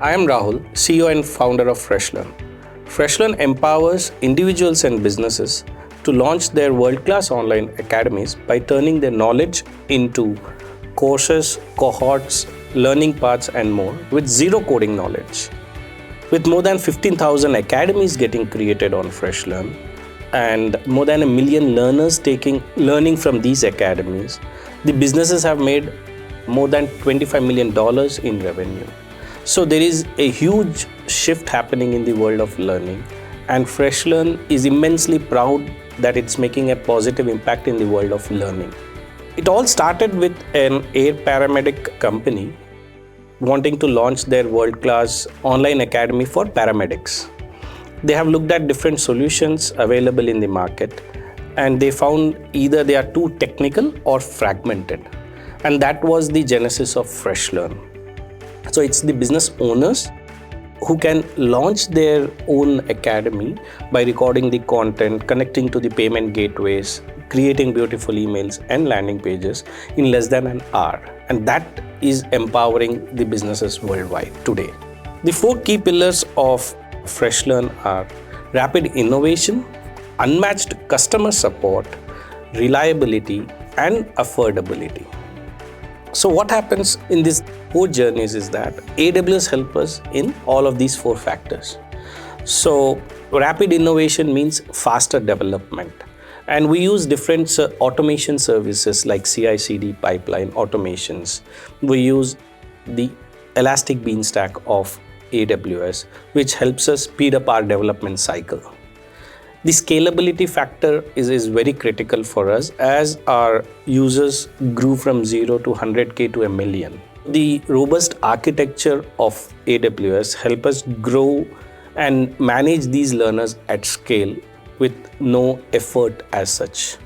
I am Rahul, CEO and founder of FreshLearn. FreshLearn empowers individuals and businesses to launch their world-class online academies by turning their knowledge into courses, cohorts, learning paths, and more with zero coding knowledge. With more than 15,000 academies getting created on FreshLearn and more than 1 million learners learning from these academies, the businesses have made more than $25 million in revenue. So there is a huge shift happening in the world of learning, and FreshLearn is immensely proud that it's making a positive impact in the world of learning. It all started with an air paramedic company wanting to launch their world-class online academy for paramedics. They have looked at different solutions available in the market, and they found either they are too technical or fragmented. And that was the genesis of FreshLearn. So it's the business owners who can launch their own academy by recording the content, connecting to the payment gateways, creating beautiful emails and landing pages in less than an hour. And that is empowering the businesses worldwide today. The 4 key pillars of FreshLearn are rapid innovation, unmatched customer support, reliability, and affordability. So what happens in these 4 journeys is that AWS helps us in all of these 4 factors. So rapid innovation means faster development. And we use different automation services like CI/CD pipeline automations. We use the Elastic Beanstalk of AWS, which helps us speed up our development cycle. The scalability factor is very critical for us as our users grew from 0 to 100K to 1 million. The robust architecture of AWS helps us grow and manage these learners at scale with no effort as such.